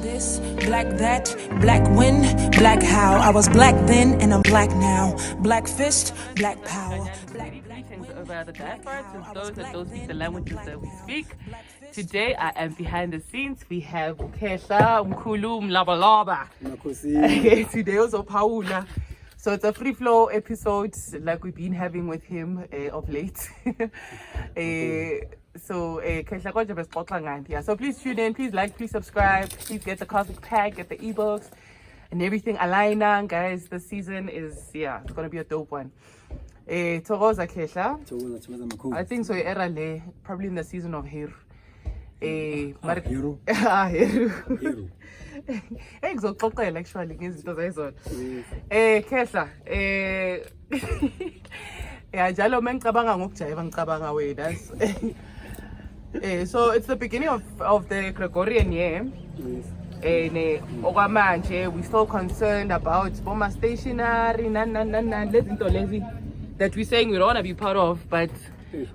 this, black that, black when, black how. I was black then and I'm black now. Black fist, black power. Greetings over the diaspora to those that don't speak the languages that we speak. Today I am behind the scenes. We have Ukesha, Mkhulu, Mlabalaba. Today also Paula. So it's a free flow episode like we've been having with him of late. So please tune in, please like, please subscribe, please get the Cosmic Pack, get the ebooks and everything. Alaina, guys, this season is it's gonna be a dope one. Togoza Kesha. I think so era le probably in the season of Heru. Heru. Heru. Ngizoxoxela actually ngezinto zayizona. Kesha, njalo mengicabanga ngokujayiva ngicabanga wena. So it's the beginning of the Gregorian year. Okwamanje we still concerned about Boma stationery lezinto lezi that we're saying we don't want to be part of, but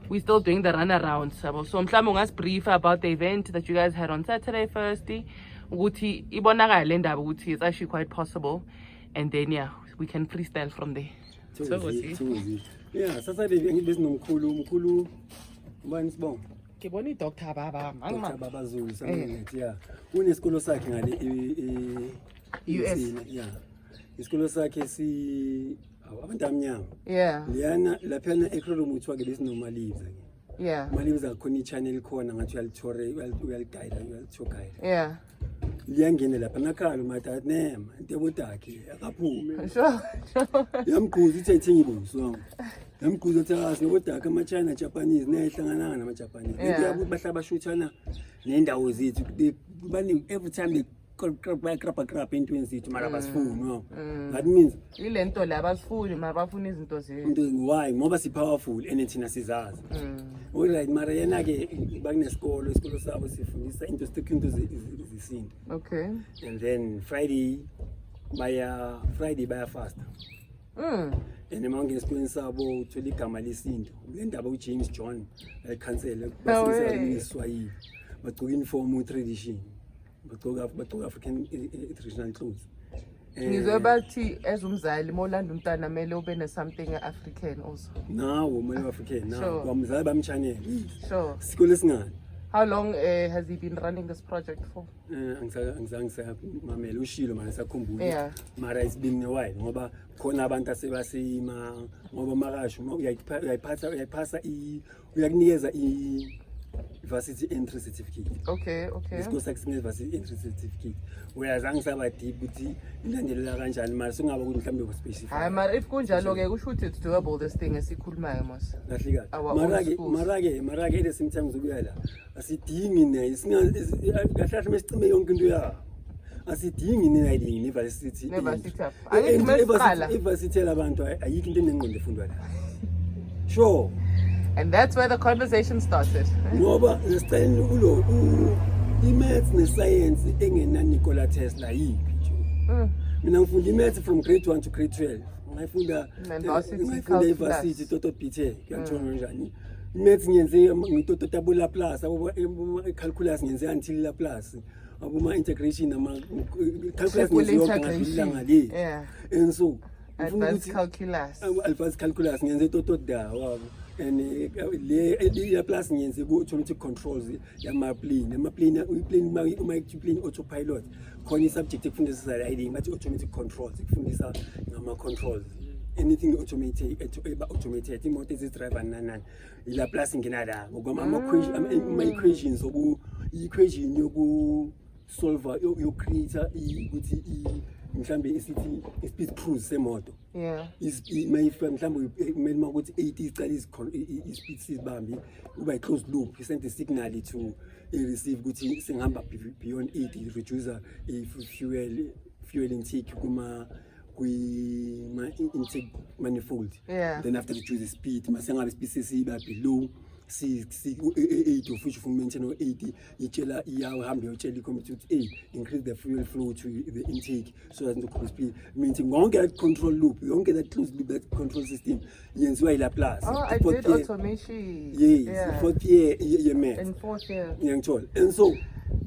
we're still doing the runaround. So mhlawumbe ungasbrief about the event that you guys had on Saturday firstly. Ukuthi ibonakala indaba ukuthi it's actually quite possible, and then we can freestyle from there. Saturday ngibezinomkhulu ubani sibonga Ngibona iDr Baba Baba Zulu unesikolo sakhe ngale US. isikolo sakhe si abantu amnyama liyana laphana eChromo uthiwa ke besinomaliza maliza khona ichannel khona ngathi uyaliguide liyangena lapha nakhala mathathu nema intebotakhe akaphume yamgquza ithethe ngibuso yamgquza thasi nobodaka ama-China Japanese neyihlangananga nama-Japanese ngiyabuthi bahlaba shuthana nendawo zethu every time they krapa entweni zethu mara basifuni that means ile nto la basifuni mara bafuna izinto zethu why ngoba si powerful and thina sizazi alright mara yena ke bakunesikolo isikolo sabo sifundisa into zesintu and then Friday baya fast and emangeni esikoleni sabo uthola igama lesintu le ndaba uJames John cancel basisa iSwahili bagcoka uniform tradition bagcoka African traditional clothes. Ngizwe bathi ezumzali molanda umntana mele ube ne something African also. Nawo mele African nawo kwamzali bamchanele. Sure. Isikole singani. How long has he been running this project for? Angizange mamela ushilo manje sakhumbula. Mara it's been a while ngoba khona abantu asebasima ngoba makasho uyayiphasa uyakunikeza varsity entry certificate. Okay. Isikolo sakhe varsity entry certificate. Uyazange saba deep ukuthi inandelela kanjani mara singaba ukuthi mhlambe ku specify. Hayi mara if kunjalo ke kusho ukuthi it's doable this thing esikhulumayo mos. Kahle kahle. Mara ke the same time uzobuya la. Asidingi ne kahle mesicime yonke into ya. Asidingi ne varsity. Varsity labantu ayikho into enengqondo efundwa la. Sure. And that's where the conversation started. Ngoba lesicela ulo i-maths ne-science engena Nikola Tesla yiphi nje. Mina ngifunda i-maths from grade 1 to grade 12. Ngifunda i-varsity Toto Pite ngiyathola njani. I-maths ngiyenze ngitoto tabula plus calculus ngiyenze until la plus. Abuma integration ama calculus ngiyenze ngadlula ngale. And so advanced calculus ngiyenze toto da wabo. And le plus ngiyenze ku automatic controls yama-plane plane autopilot khona i-subject ekufundisa riding bathi automatic controls ekufundisa ngama-controls anything automated imoto ezidriver nanani ila plus ngena la ngoba ama-equations i-equation yoku-solver yo-creator ukuthi mhlambe isithi i-speed cruise semoto mhlambe kumele ukuthi 80 iqala i-speed sibambi uba i-closed loop isend i-signal to receive ukuthi singihamba beyond 80 reducer fuel intake intake manifold then after reduce the speed masengabe speed sesiba below 8 of which ufuna maintain 80 itshela iyahamba yotshela icommittee ukuthi increase the fuel flow to the intake so that the speed means ngonke that control loop yonke that closed loop that control system yenziwa ila plus I did automation. yes fourth year math In 4th year. ngiyangithola and so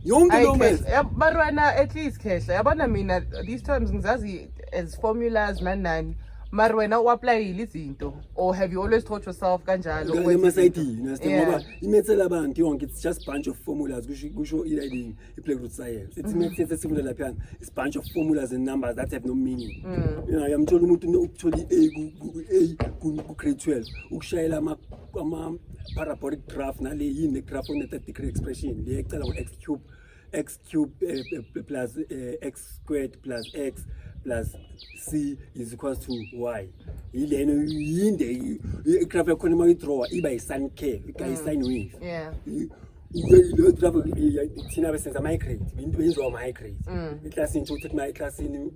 yonke lo math Barwana at least Kesha. Yabona mina these terms ngizazi as formulas nani. Mara wena u-apply izinto or have you always taught yourself kanjalo? ngoba imethela abantu yonke it's just bunch of formulas kusho i-learning i-play science it's maths esifunda lapha it's bunch of formulas and numbers that have no meaning yamthola umuntu ukuthola A ku-grade 12 ukushayela ama parabolic graph nale yini graph on 30 degree expression le ecala x cube plus x squared plus x plus c is equals to y yileno yinde igraph yakhona mayidraw iba yi-sun curve ika-sine wave lo graph thina besenza migrate into benziwa migrate eklasini nje uthi eklasini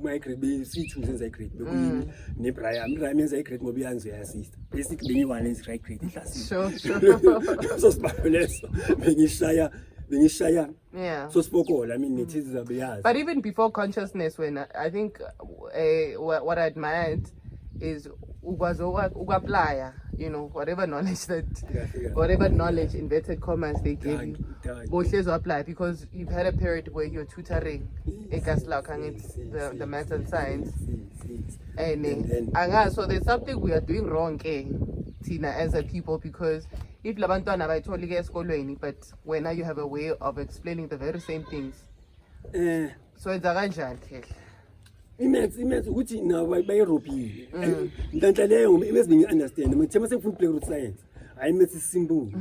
migrate besithi uzenza igrade bekuyini neBrian yenza igrade ngoba iyanzo yasista basic benyiwane is right grade eklasini Sure. so sibaleso bengishaya so spokola I mean it is zabeyazi. But even before consciousness, when I think what I admired is ugaplaya, you know, whatever knowledge whatever knowledge inverted commas they gave you, both apply because you've had a period where you're tutoring the maths and science, and so there's something we are doing wrong, Tina, as a people, because if labantwana bayithola ke esikolweni but when you have a way of explaining the very same things, so it's a kanjani ke imaths ukuthi na bayirobhile ntanhla leyo imaths bengi understand ngithema sengifuna play root science hayi maths is simple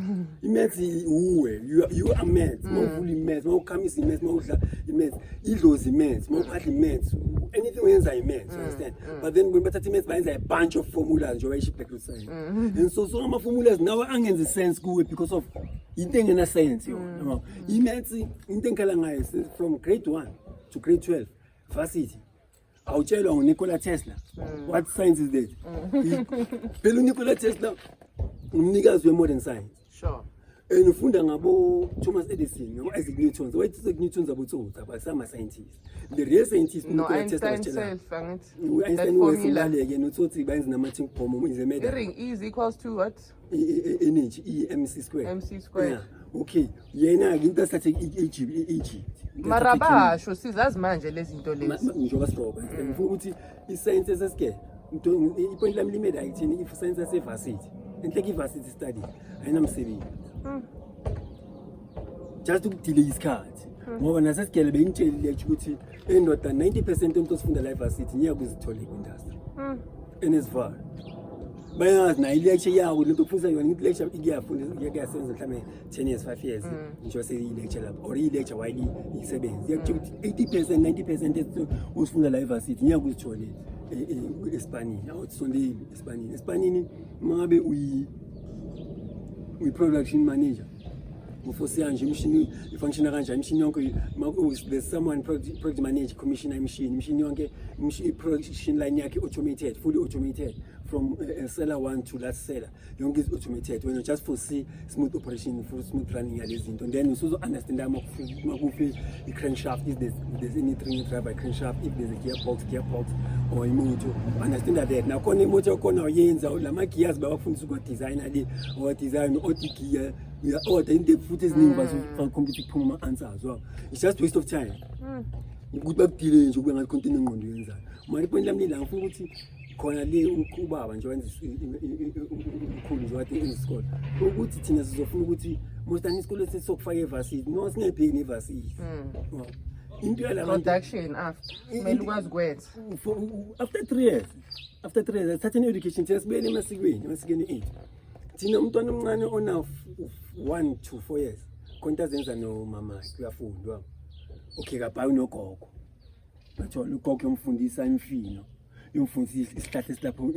imaths you are maths mawuvula imaths mawukhamisa imaths mawudla imaths idlozi imaths mawuphahla imaths anything wenza imaths understand but then when bathatha imaths bayenza a bunch of formulas nje bayisho play root science and so ama formulas nawo angenza sense kuwe because of into engena science yona imaths into engikhala ngayo from grade 1 to grade 12 varsity awutshelwa nguNikola Tesla what science is that phela uNikola Tesla umnikazi we-modern science. Sure. And ufunda ngabo Thomas Edison, ngabo Isaac Newton. So Isaac Newton zabutsotsi abasama scientists. The real scientists Nikola Tesla Einstein formula ke notsotsi bayenza nama-think bomb is a matter. Hearing E is equals to what? Energy, mc squared. MC squared. Yeah. Okay. Yena ke into asathi Egypt. Marabasho sizazi manje lezi zinto lezi. Njoba strobe. Ngifuna ukuthi i-science esesike ipoint lami limeda ayithini if science ase-varsity. Enhleki i-varsity study ayinamsebenzi. Just ukudelay isikhathi ngoba nasesigele bengitshelile ukuthi endoda 90% yento sifunda la e-varsity ngiyakuzithola ku-industry enesivalo bayazi nayo i-lecture yawo lento ofisa yona into lecture ikuyafunda kuyasenza mhlawumbe 10 years 5 years nje seyi-lecture lapho or i-lecture while isebenzi yakutshela ukuthi 80% 90% usifunda la e-varsity ngiyakuzithola e-Espanini awutsondeli Espanini mangabe uyi-production manager ufosi nje imishini ifunctiona kanjani imishini yonke there's someone project manager commissioner imishini yonke production line yakhe automated fully automated from seller 1 to last seller yonke is automated when you just foresee smooth operation for smooth running yalezi zinto then usuzo understand makufi i-crankshaft if there's anything drive by crankshaft if there's a gearbox or imoto understand that na khona imoto yakhona uyenza lama gears bawafundisa ukwa designer le or design gear we are order in the futhi eziningi bazo complete kuphuma ama-answers wow it's just waste of time ukuthi bakudile nje kube ngathi content engqondo yenzayo manje point lami la ngifuna ukuthi khona le ubaba nje wenza umkhulu nje wathi esikole ukuthi thina sizofuna ukuthi mostani isikole sesokufaka e-varsity no singayibheki ne-varsity into yala production after kumele ukwazi kwethu after 3 years certain education thina sibuyele emasikweni ethu thina umntwana omncane ona 1 to 4 years konta zenza nomama kuyafundwa okay kabhayi unogogo bathola ugogo yomfundisa imfino yomfundisa isihlahla esilapho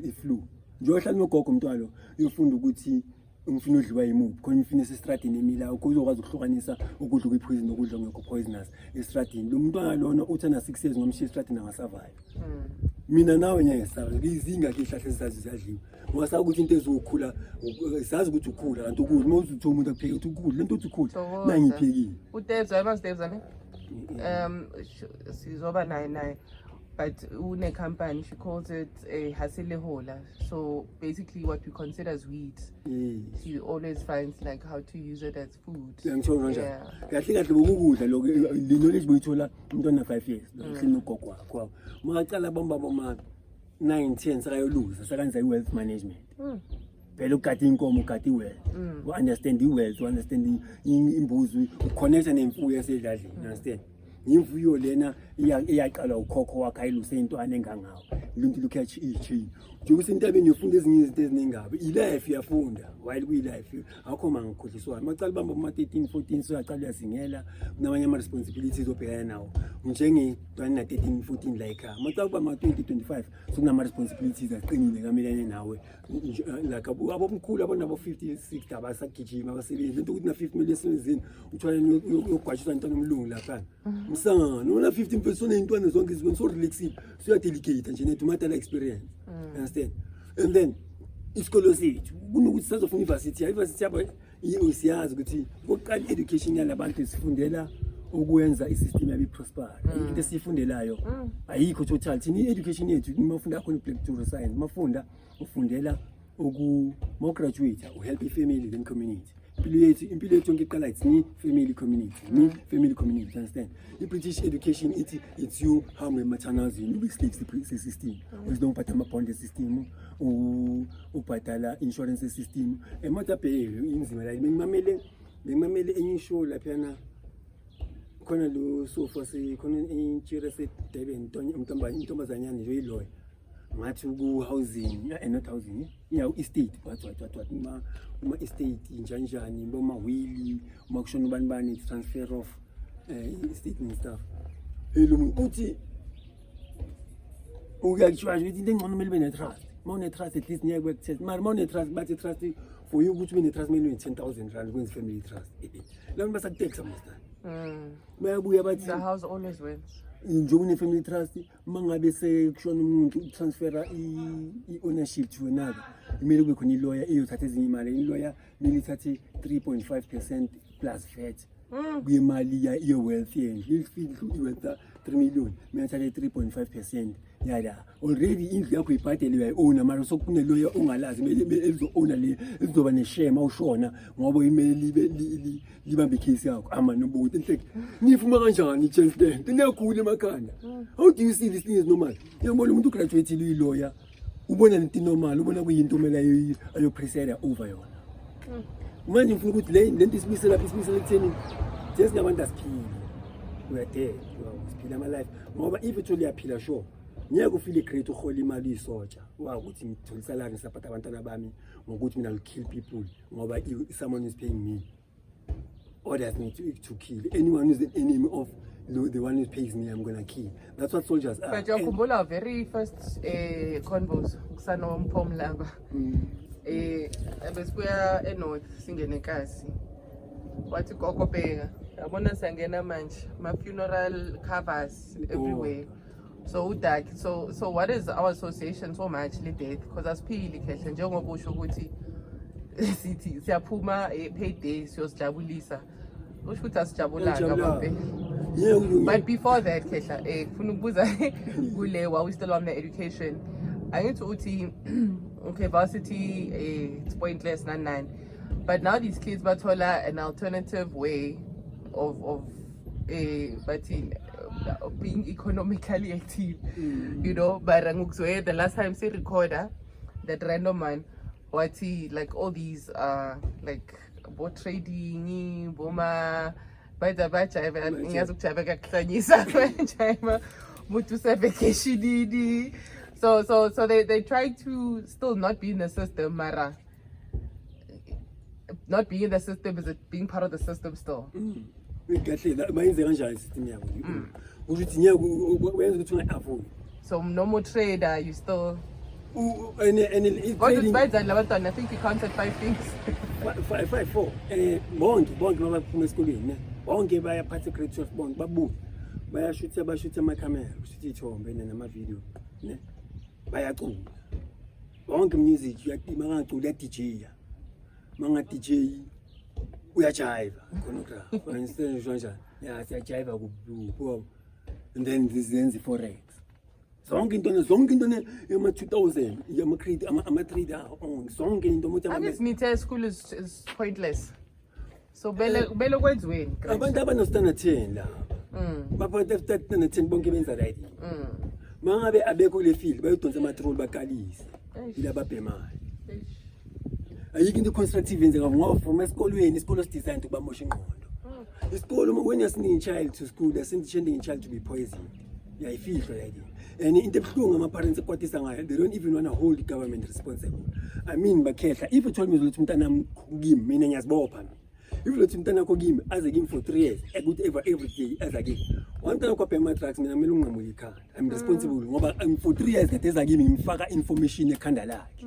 iflu njengohlala nogogo umntwana lo uyofunda ukuthi umfino odliwa yimuphi khona imfino esestradini emila ukuzokwazi ukuhlukanisa ukudla kwi-poison nokudla ngekho poisonous estradini lo mntwana lona uthi ana 6 years ngomshiya estradini angasurvive mina nawe ngeke sabe izinga ke ihlahla esazi ziyadliwa ngoba ukuthi into ezokhula sazi ukuthi ukhula kanti ukudla uma uthi umuntu akupheke ukuthi ukudla lento uthi ukhula nangiphekile uDebza uMaSdebza ne sizoba naye but une company she calls it a haselehola, so basically what we consider as weeds. She always finds like how to use it as food. Ngitsho kanjalo kahle kahle bokukudla lokho knowledge boyithola umntwana 5 years lokho ugogo wakho maqala bamba 9-10 sakayoluza sakanza i-wealth management phela ukugada inkomo ugada i-wealth u-understand i-wealth u-understand imbuzi uconnecta nemfuyo yasedladleni understand imfuyo lena iyaqala ukhokho wakhe ayiluse intwana engangawo luntu lukhatch ichain nje usentabeni ufunda ezinye izinto eziningabe ilife yafunda while kwi-life akho mangikhohliswa macala bamba kuma 13-14 soyaqala yazingela kunamanye ama responsibilities obhekana nawo njenge 13-14 la ekhaya macala bamba 20-25 sokunama responsibilities aqinile kamelene nawe like abomkhulu abonabo 50-60 abasagijima abasebenzi lento ukuthi na 50 million esebenzini uthola uyogwajiswa intwana omlungu lapha msangano una 15 person intwana zonke izibona so relaxed so delicate nje nethu matter experience understand and then isikolo sethu kunokuthi sizofuna university yabo siyazi ukuthi kokuqala education yalabantu esifundela ukwenza isystem yabe prosper into esifundelayo ayikho total thini education yethu mafunda khona practical science mafunda ufundela uku graduate uhelp ifamily then community impilo yethu yonke iqala it's family community understand the British education it's you how many maternals you be sleeps the system we don't put ama bond system ubhadala insurance system emata pay inzima la ngimamele insure lapha khona lo sofa khona inchira se Durban intombazanyana nje iloya ngathi ku housing not housing estate what uma estate njani boma will uma kushona ubani transfer of estate and stuff uthi uyakutshwa ukuthi into engcono kumele ube trust uma trust at least ngeke test mara uma trust bathi trust for you ukuthi ube trust kumele 10,000 rand kwenza family trust la basakutexa mostly bayabuya bathi The house always wins. njengoba family trust mangabe sekushona umuntu utransfera i-ownership to another kumele kube khona i-lawyer eyothatha ezinye imali i-lawyer kumele ithathe 3.5% plus VAT kuyimali ye-wealth yendlu i-wealth 3 million mina thathe 3.5% yala already indlu yakho ibhadele uyayi-owna mara sokunelawyer ongalazi elizo-owna le elizoba ne-share mawushona ngoba imele libambe icase yakho amanobuthi enhle nifuma kanjani i-chancellor inegula emakhanda how do you see this thing is normal uyabona umuntu ugraduate uyi-lawyer ubona lento normal ubona kuyinto kumele ayopresera over yona manje ngifuna ukuthi lento isibuyisela ekutheni sesingabantu asiphile uyade siphila ama-life ngoba if uthole uyaphila sure ngeke ufile great uhola imali isotsha ukuthi ngithola isalary ngisaphatha abantwana bami ngokuthi mina kill people ngoba someone is paying me orders me to kill anyone who's an enemy of the one who pays me I'm gonna kill. That's what soldiers are. But yakhumbula very first convos kusano Mphomlanga besibuya eNorth singene enkasi wathi gogo bheka yabona sangena manje ma funeral covers everywhere. So udak so what is our association so much le death because asiphili khehle njengoba usho ukuthi sithi siyaphuma payday siyosijabulisa usho ukuthi asijabulanga babe. But before that kehla kufuna ukubuza kule while we still on the education angithi uthi okay varsity it's pointless none but now these kids bathola an alternative way of being economically active you know but ngukuzwe the last time si recorder that random man what he like all these like boat trading boma bajayiva ngiyazi ukujayiveka kuhlanyisa bajayiva mutu se vacation so they try to still not be in the system mara not being in the system is it being part of the system still kahle bayenze kanjani system yabo ukuthi ngeke wenza ukuthi unga-avoid so no more trader you still and I think you counted 5 things 4 bonke babaphuma esikoleni ne bonke bayaphatha grade 12 bonke babuye bayashutha amakhamera kushuthi ithombe nama video ne bayacula wonke music uyaqima ngacula DJ manga DJ uyajiva khona ukra understand njalo yeah siyajiva ku and then zenzi forex zonke into ema 2000 yama create ama trader on zonke into muthi Angisnithe school is pointless. So bele kwenziweni. abantu abanostandard 10 la bapha standard 10 bonke benza right mangabe abekho le field bayodonsa ama troll bakalise ilaba bhemali ayikho into constructive yenzeka ngoba from esikolweni isikolo design to bamosha ingqondo isikolo when you send a child to school they send a child to be poisoned yeah I feel like and into ebhlungu ama parents ekwatisa ngayo they don't even want to hold the government responsible I mean bakhehla if you told me ukuthi umntana kimi mina ngiyazibopha if you umntana wakho kimi aze kimi for 3 years ukuthi every day aze kimi umntana wakho bhema drugs mina kumele ungamuyi ikhanda I'm responsible ngoba I'm for 3 years that eza kimi ngimfaka information ekhanda lakhe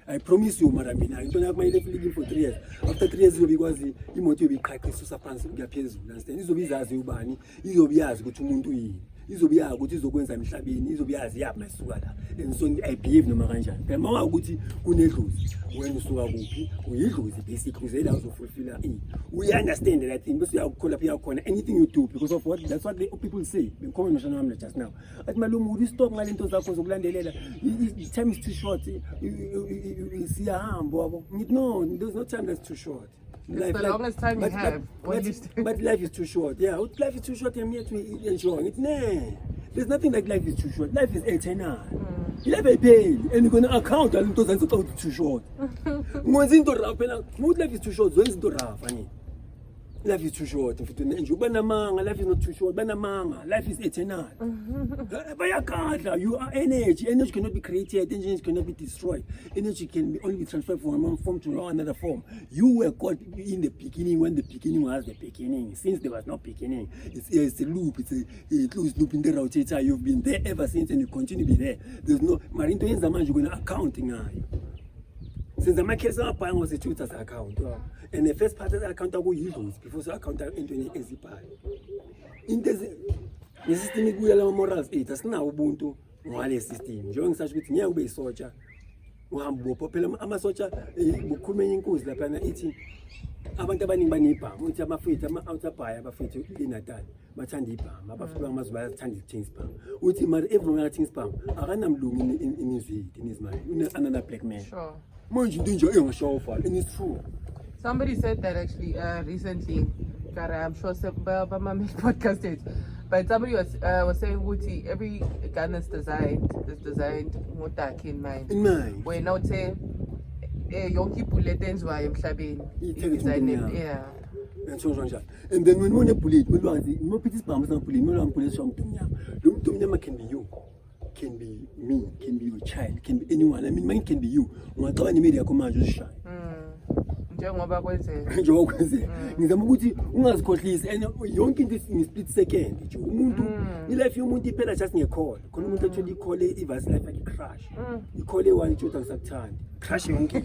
I promise you mara mina into yakho mayile flick for 3 years after 3 years uzobikwazi imoto yobiqhaqisa usaphansi kuyaphezulu understand izobizazi ubani izobiyazi ukuthi umuntu uyini izobiyazi ukuthi izokwenza emhlabeni izobiyazi yapi mayisuka la and so I behave noma kanjani phela mama ukuthi kunedlozi wena usuka kuphi uyidlozi basically uzela uzofulfilla we understand that thing bese uyakukhola phi yakhona anything you do because of what that's what the people say bengikhona noshana wami just now athi malume uri stop ngalento zakho zokulandelela time is too short siyahamba wabo ngithi no there's no time that's too short. It's the longest time you have. But life is too short. Yeah, life is too short. I'm here to enjoy it. Nah, there's nothing like life is too short. Life is eternal. Life is paid, and you're gonna account all those things out too short. Life is too short. Life is too short. If you enjoy, life is not too short. Life is eternal. You are energy. Energy cannot be created. Energy cannot be destroyed. Energy can only be transferred from one form to another form. You were caught in the beginning when the beginning was the beginning. Since there was no beginning, it's a loop. It's a closed loop in the rotator. You've been there ever since, and you continue to be there. There's no Marinto in Zaman. You're going to accounting now. Since the market was a tutor's account, and the first part of the account will use before the account into an easy pie. In the system, we are morals. It is now Ubuntu, Wale system. During such with near way soldier, Wambo, Popular Amasocha, Bukumen Kuz, the planet eating Abantabani Banipa, Mutama Fit, Outapaya, Bafit in a time, Matandipa, Mabafuamas by Tandy Things Pam, Ultima every things Pam, Aranam bloom in his head, in his mind, another black man. Sure. It's true. Somebody said that actually recently. I'm sure Bama made podcast it, but somebody was saying Wuti, every gun is designed with that in mind. In mind. When I would say yonke bullet ends why I'm design yeah. And so on. And then when you bullet, we want the no pity spams and bullet, no police from Tumya can be you. Can be me, can be your child, can be anyone. I mean, mine can be you. Ungathiwa ni media command just shine. Njengoba kwenze. Njengoba kwenze. Ngizama ukuthi ungazikhohlisi and yonke into in split second nje. Umuntu ilife yomuntu iphela just ngecall. Khona umuntu athi icall ivasi life like crash. Icall one ithi usakuthanda. Crash yonke.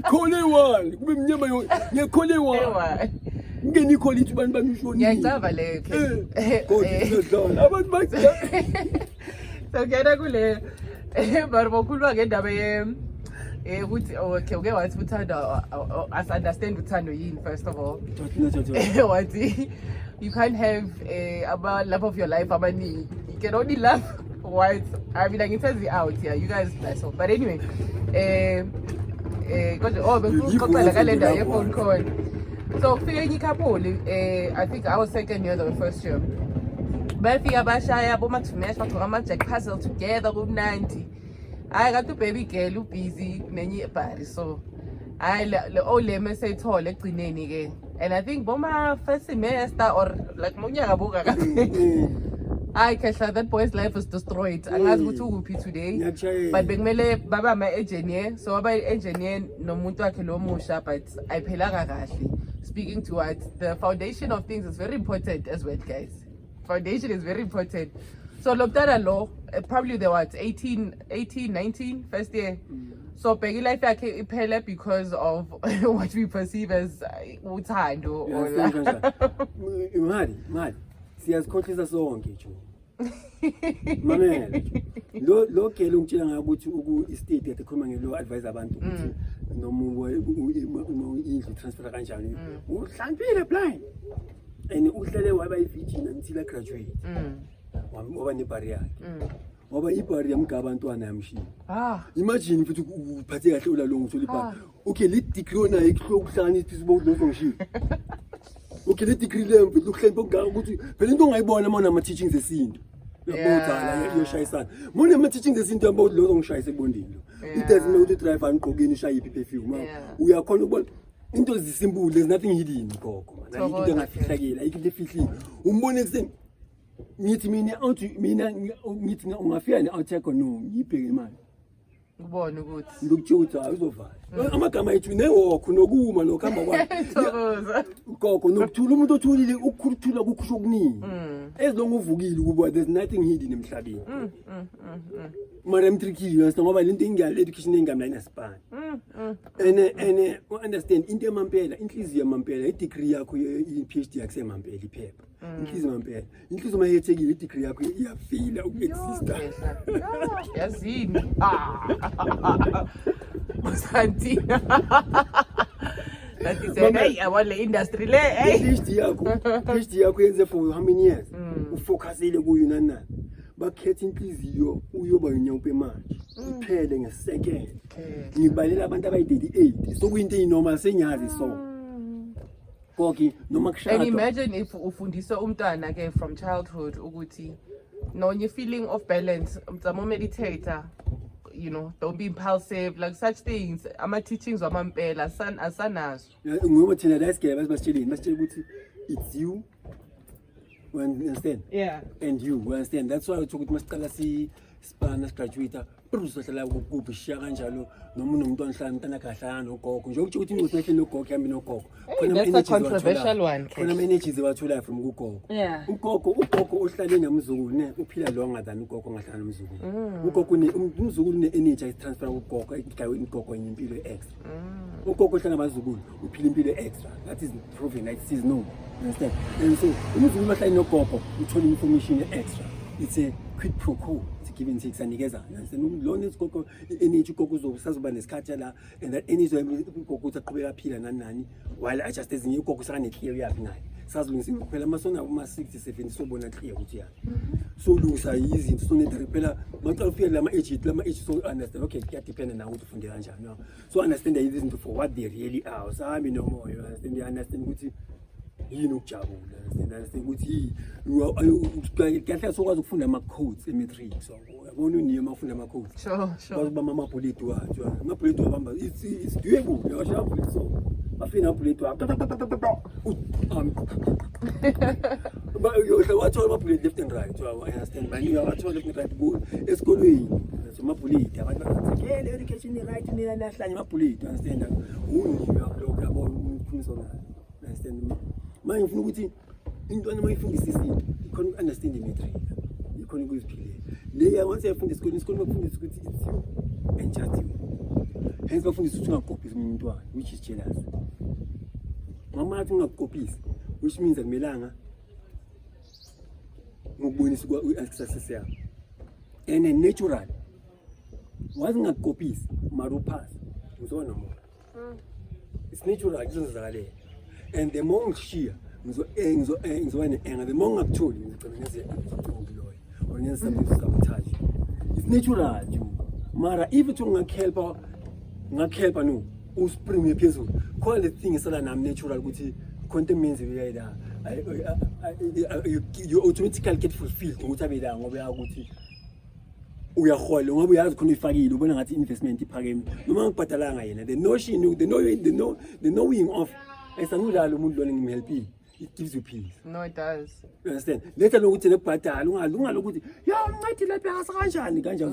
Call one. Kube mnyama yonke. Ngecall one. Ngeni call it ban bamishoni. Ngiyacaba le. Abantu bathi so ngena kule baribokhulwa ngendaba ukuthi okay uke wathi uthanda as understand uthando yini first of all. Wathi you can't have about love of your life abaningi. You can only love what I mean, I can tell you out here. You guys bless up. But anyway, because bekuqala kalenda ye phone call. So fika couple, I think I was second year, the first year. Bafika bashaya bomathmesh bathoka ama-jack puzzle together ku-90. I got the baby girl busy nenye ibhari so I le oleme seyithole egcineni ke. And I think boma first semester or like monyaka boka ka. I khehla that boy's life was destroyed. Angazi ukuthi ukuphi today. But bekumele baba ama-engineer so aba-engineer nomuntu wakhe lo musha but ayiphelanga kahle. Speaking to what the foundation of things is very important as well, guys. Foundation is very important. So Lobdara law, probably they were 18, 19, first year. So Peggy life iphela because of what we perceive as uthando or mad. siyazikhohlisa sonke nje mamela lo gele ungitshela ngakuthi i-state ekhuluma ngelo advise abantu ukuthi noma indlu transfer kanjani uhlambile blind and uhlele waba i-virgin until I graduate ngoba nebari yakhe ngoba ibari yamga abantwana yamshini imagine futhi uphathe kahle ulalongo uthola ibari okay le degree ona ikuhlanganisa isibo lozongishilo okay le degree le mfethu ukuhlemba ngaka ukuthi phela into ongayibona mona ama teachings esintu yabothala yoshayisana mona ama teachings esintu yabo lo ongishayisa ebondini it doesn't know ukuthi driver anqokeni ushaya iphi perfume uyakhona ukubona into zisimple there's nothing hidden gogo man into engafihlakela ayikho into efihlile umbone ekseni ngithi ngithi ungafika ne-attack no ngibheke imali ubone ukuthi ngikutshuta uzovala amagama ethu newokho nokuma nokuhamba kwakhe gogo nokuthula umuntu othulile ukukhuluthula kukhusho okuningi ezilongo uvukile ukuba there's nothing hidden emhlabeni mara emtricky ngoba lento ingiyale education engami line aspan ene understand into emampela inhliziyo emampela i-degree yakho i-PhD yakho semampela iphepha inhliziyo emampela inhliziyo mayethekile i-degree yakho iyafila uku-exista yazini Santi that is hey awale industry le hey PhD yakho yenze for how many years ufocusile kuyo nani bakhetha inhliziyo uyoba unyawupe manje iphele ngesecond ngibalela abantu abayi-38 sokuyinto eyinormal senyazi so koki noma kushada and imagine if ufundisa umntwana ke from childhood ukuthi nonye feeling of balance mtsamo meditator you know don't be impulsive like such things ama teachings wamampela asanazo ngoba thina la sigebe basitsheleni ukuthi it's you understand and you understand that's why uthi ukuthi masiqala sipana sigraduate uzohlala kuphi shisha kanjalo noma unomuntu onhlanu ntana kahlana nogogo nje ukuthi usehle nogogo yami nogogo that's a controversial one khona energies ewathola from kugogo ugogo ohlale namzukulu ne uphila longer than ugogo ngahlala nomzukulu ugogo umzukulu ne-energy ayistransfer kugogo igaweni ugogo enye impilo extra ugogo ohlala namazukulu uphila impilo extra that is proven like it is no understand and so umzukulu ohlale nogogo uthola information extra it's a quid pro quo give and take sanikeza lona isikoko energy ugogo uzosazoba nesikhathi la and that energy ugogo uthaqhubeka aphila nani while adjust ezinye ugogo sakane clear yakhe naye sazilungisa phela amasona uma 67 sobona clear ukuthi yakhe so lungisa izinto so netari phela maqala ufika lama age so understand okay kuya depend na ukuthi ufunde kanjani no so understand izinto for what they really are sami no more understand ukuthi yini ukujabula understand ukuthi kahle sokwazi ukufunda ama codes e-matric so yabona uniyema ufunda ama codes sure bazoba ama bullet wathi ama bullet wabamba it's doable yashapha so afina bullet wa ba yo wathola ama bullet left and right so I understand but you wathola left and right go esikolweni so ama bullet abantu bathi ke education right ni nahlanye ama bullet understand unimi lokho yabona umkhumisa nayo understand manje ngifuna ukuthi intwana mayifundisa isinto ikhona uku-understand i-matric ikhona ukuziphilela leya once yafunda esikoleni bakufundisa ukuthi it's you and just you hence bakufundisa ukuthi ungakopisi omunye umntwana which is jealous mama athi ungakopisi which means akumelanga ngokubonisa success yakho and natural wazi ungakopisi mara uphasa uzoba nomoya it's natural kuzenzakalela and the more ngishiya ngizoba ne-anger the more ngakutholi ngigcina ngenze loyo or ngenze something to sabotage it's natural nje mara if uthi ngakhelpa no uspring phezulu khona the thing esala nami natural ukuthi khonto menze uyayila you automatically get fulfilled ukuthi abe la ngoba yakuthi uyahola ngoba uyazi khona uyifakile ubona ngathi investment iphakeme noma ngibhadalanga yena the notion the knowing of esanudala umuntu lona ngimhelpile it gives you peace no it does you understand letha lokuthi nekubhadala ungalokuthi ya ungathi lapha asakanjani kanjani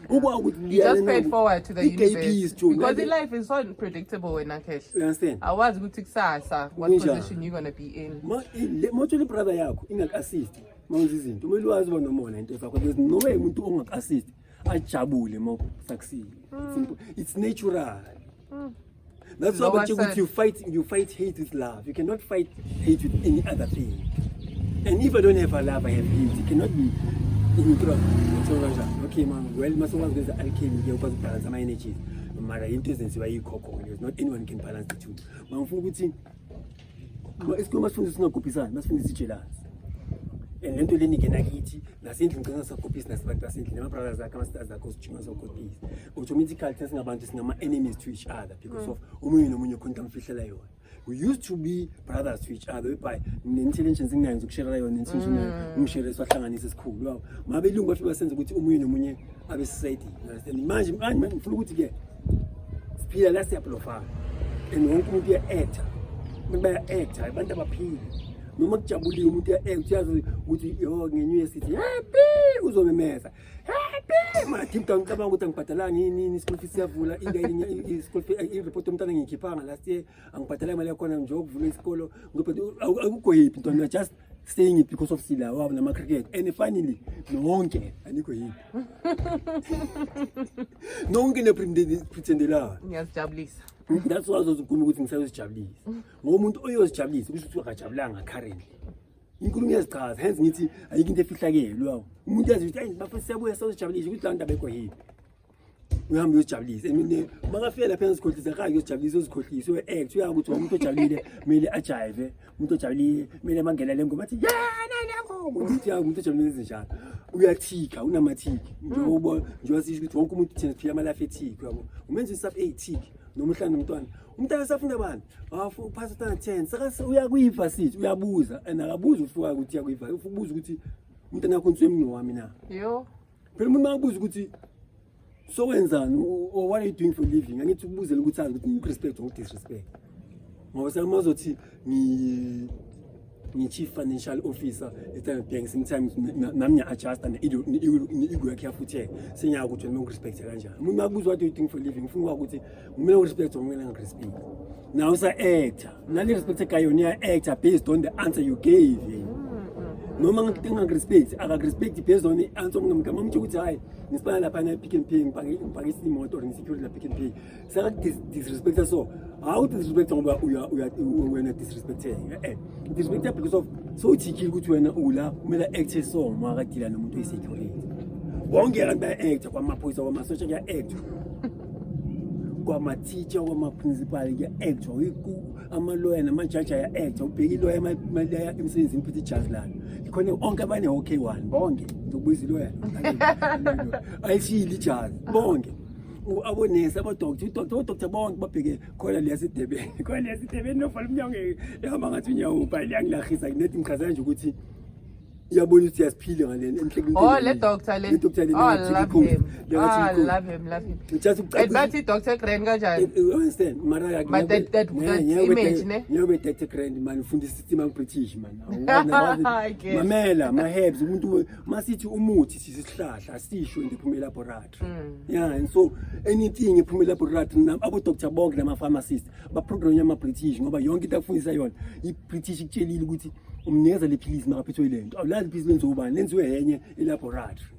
uba ukuthi you just paid forward to the universe because the life is so unpredictable when akhehle you understand awazi ukuthi kusasa what position you going to be in mothole brother yakho ingakassist mawuzi izinto kumele wazi bona nomona into zakho there's no way umuntu ongakassist ajabule mo succeed it's natural That's why you fight hate with love. You cannot fight hate with any other thing. And if I don't have a love, I have hate. It cannot be neutral. Okay, man, well, masokwazi ukwenza alchemy ke ukwazi ukubalance ama energies. Mara into ezenziwa yikhokho lezo. Not anyone can balance the two. Mangifuna ukuthi isikolo masifundisa singagubhisani, masifundisa jealousy. And lento leni ke nakithi nasendlini ngicela sakopisa nasabantu basendlini ama brothers akhe ama sisters akhe osijima sokopisa. Automatically singabantu singama enemies to each other because of omunye nomunye khona amfihlela yona. We used to be brothers to each other by intelligence inginayo ukushare yona intention ngishare swahlanganisa isikhulu wawo ngabe ilungu bafika senze ukuthi omunye nomunye abe society understand manje ngifuna ukuthi ke siphila la siyaphilofana and wonke umuntu uya-acta abantu baya-acta abantu abaphili noma kujabuliwe umuntu uya-acta uyazi ukuthi yo nge-New Year City happy uzomemeza happy mathi mntana ngicabanga ukuthi angibhadalanga yini isikole fees siyavula isikole fees i-report yomntana ngiyikhiphanga last year angibhadala imali yakhona nje ukuvula isikolo akukho yiphi ntwana just staying it because of sila wabo nama-cricket and finally nonke anikho yiphi nonke nepretendelayo ngiyazijabulisa. that's why azozikhuluma ukuthi ngisayozijabulisa ngoba umuntu oyozijabulisa kusho ukuthi akajabulanga currently inkulumo iyazichaza hence ngithi ayikho into efihlakele wawo umuntu yazi ukuthi bafisa siyabuya sayozijabulisa ukuthi la nto abekho yini uyahamba uyozijabulisa makafika lapha engizikhohlisa kake uyozijabulisa uzikhohlisa uye-act uyazi ukuthi umuntu ojabulile kumele ajive umuntu ojabulile kumele mangena le ngoma athi yana le ngoma ukuthi umuntu ojabulile ezinjalo uyathika unamathiki njengoba sisho ukuthi wonke umuntu thina siphila amalafi ethiki yabo umenza isap eyithiki noma uhlala nomntwana umntwana safunda bani uphasa utana 10 saka uyakuyiva sithi uyabuza and akabuza ufuka ukuthi uyakuyiva ufukubuza ukuthi umntwana wakho nswemni wami na Yo. phela umuntu makubuza ukuthi so wenzani or what are you doing for living angithi ukubuzela ukuthi azi ukuthi ngi-respect or disrespect ngoba samazothi ngi-chief financial officer eStandard Bank sometimes nami ngiya-adjusta ne-ego yakhe yafutheka sengiyaka ukuthi wena ngi-respect kanjani umuntu makubuza what are you doing for living ufuna ukuthi kumele ngi-respect or kumele ngi-respect now usa-acta nale respect ekayona iya-acta based on the answer you gave noma ngingak-respect akak-respect based on i-answer omngamgama umtsho ukuthi hhayi ngisibana laphana Pick n Pay ngipakisa imoto or ngisecurity la Pick n Pay saka-disrespecta so hawu disrespecta ngoba wena disrespecteke disrespecta because of sowuthikile ukuthi wena ula kumele acte so makadila nomuntu oyi-security bonke abantu baya-acta kwamaphoyisa kwamasotsha kuya-acta kwama-teacher kwama-principal kuya-acta ama-lawyer namajaji aya-acta ubheka iloya emalaya emsebenzini phethe ijazi lalo khona onke abane-OK one bonke zokubuza iloya ayishiyile ijazi bonke abonesi odoktor bonke babheke khona liyasidebeni khona liyasidebeni novala umnyango ehamba ngathi unyawo ubhale liyangilahisa nethi ngichazela nje ukuthi iyabona ukuthi siyasiphila ngale enhlekweni Le doctor le love him just and bathi Dr. Grand kanjani you understand mara but that image ne ngiyobe Dr. Grand man ufundisa system ang British man I guess. mamela ma herbs umuntu masithi umuthi sisihlahla asisho ndiphumela laboratory yeah and so anything iphumela laboratory abo doctor bonke nama pharmacists ba program yama British ngoba yonke into afundisa yona i British ikutshelile ukuthi umnikeza lephilisi makaphethwe lento awulazi iphilisi lenziwe ubani lenziwe yenye elaboratory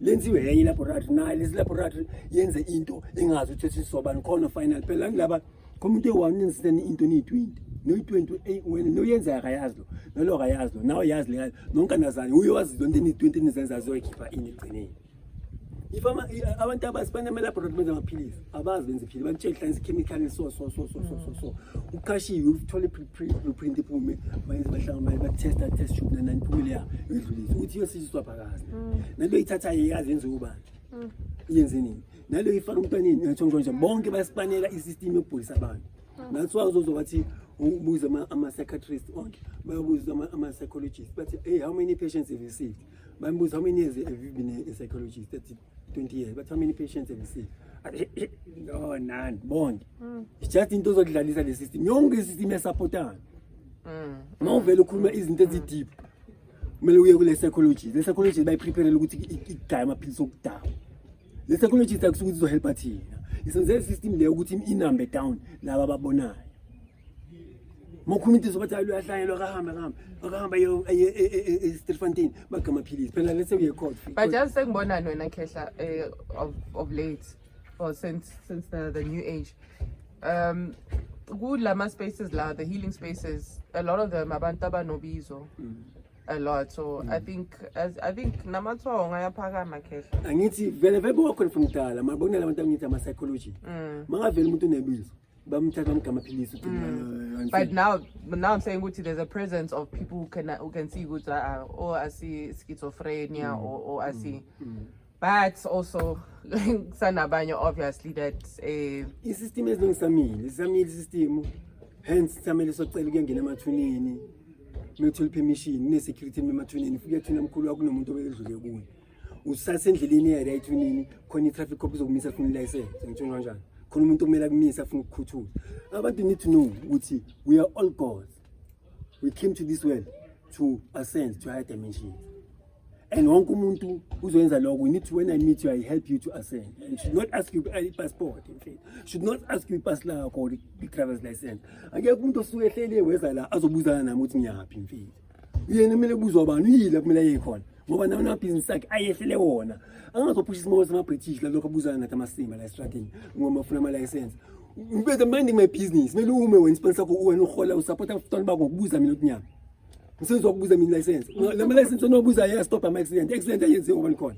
lenziwe yenye elaboratory nayo lezi laboratory yenze into engazi ukuthi sisobani khona final phela ngilaba komuntu eyi-1 instant into ni-20 no-20 wena noyenza akayazi lo nalo akayazi lo nawe yazi le nonkanazane uye wazi zonke ni-20 enizenzayo zoyikhipha ini ekugcineni if abantu abasibane ama-laboratory benza amaphilisi abazi benza iphili bantshela hlanisa ikhemikhali so ukhashiwe uthole blueprint iphume bahlangana batesta test tube nanani iphumile yabo idlulise ukuthi iyosiziswa phakazi nalo ithathayo yazi yenze ubani yenze nini nalo ifaka umntwaneni nje bonke bayasipanela isystem yokubhulisa abantu that's why uzozobathi ubuza ama-psychiatrist onke bayabuza ama-psychologist but hey how many patients have you received bayambuza how many years have you been a psychologist that's 20 years but how many patients have you seen no none bonke it's just into zokudlalisa le system yonke isystem yasupportana mawuvela ukhuluma izinto ezideep kumele uye kule psychologist le psychologist bayiprepare ukuthi igaya amaphilisi okudawa le psychologist akusukuthi izohelpa thina isenzele system leyo ukuthi inambe down laba ababonayo mokhumiti zobathi aluyahlanyelwa akahamba eStriffontein bagamaphilisi phela let's say we court but just sengibona wena Khehla of late or since the new age kulama spaces la the healing spaces a lot of them abantu abanobizo a lot. So I think namatsonga ayaphakama khehla. Angithi vele bekhona from dala mabona labantu abangithi ama psychology mangavela umuntu onebizo bamthatha amamaphilisi uthi But now I'm saying ukuthi there's a presence of people who can see ukuthi or I see schizophrenia or I see but also sanabanye obviously that i-system eziningisamile system hence samele socela ukuyangena emathuneni methole permission ne-security emathuneni ufike thina mkhulu wakho kunomuntu obedlule kuye usasendleleni yaya ethuneni khona i-traffic cop izokumisa funa license ngitsho kanjani khona umuntu okumele kumisa afuna ukukhuthuza abantu need to know ukuthi we are all gods. We came to this world to ascend to higher dimensions. And wonke umuntu uzoyenza lokho. We need to, when I meet you, I help you to ascend. And should not ask you a passport, in fact. Should not ask you pass la or the driver's license. Angeke umuntu osuke ehlele weza la azobuzana nami ukuthi ngiyaphi in fact. Uyena kumele kubuzwa abantu yila kumele ayekhona. Ngoba nawo business yakhe ayehlele wona. Angazophusha isimo sama British la lokho abuzana nathi amasimba la estradini ngoba afuna ama license. Better minding my business. Mele ume wena sponsor ko wena uhola usupport abantwana bakho ngokubuza mina ukuthi nyama. Ngisezokubuza mina license. Lama license onobuza ya stop ama accident. Accident ayenziwe ngoba nikhona.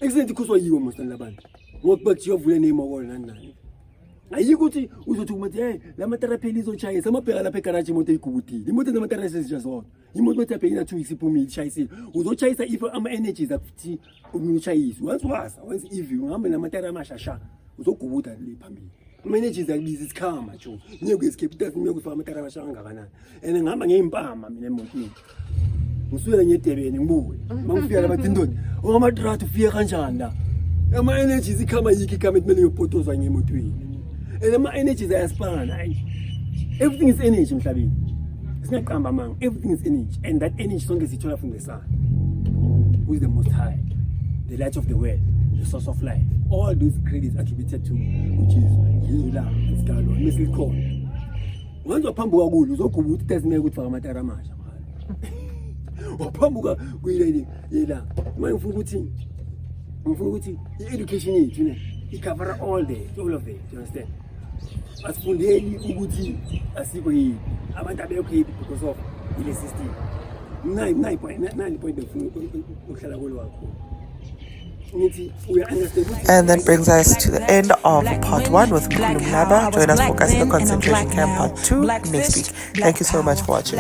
Accident ikhuswa yiwo most labantu. Ngokuba kuthiwa vule name okona nani. Ayikho ukuthi uzothi umathi hey lama therapy lizochayisa amabheka lapha egarage imoto eyigubutile. Imoto zamatherapy sezijazona. Imoto ethi aphekina 2 weeks iphumile ishayisile. Uzochayisa if ama energies akuthi umchayisi. Once if uhambe namatherapy amashasha uzogubuda le phambili. Managers akubiza isikhama nje ngeke escape that ngiyokufaka amatara abashaka ngakanani and ngihamba ngeimpama mina emotweni ngisuka ngedebeni ngibuye mangifika labathi ndoni ongamadrato ufika kanjani la ama energies ikhama yiki ikhama ekumele uyopotozwa ngemotweni and ama energies ayaspana everything is energy emhlabeni singaqamba manga everything is energy and that energy sonke sithola from the sun who is the most high the light of the world, the source of life. All those credits attributed to which is Hila, Skalo, Mrs. Cole. Once a pambu agulu, Zoku would test me with Farmataramasha. Or Pambuga, we lady, Yela, my Fuguti, education is, you know, it cover all day, all of it, you understand? As for the Uguti, as you go, I'm not okay because of the system. 9 point of And that brings us to the end of part 1 with Mkulumlaba. Join us for the concentration camp part 2 next week. Thank you so much for watching.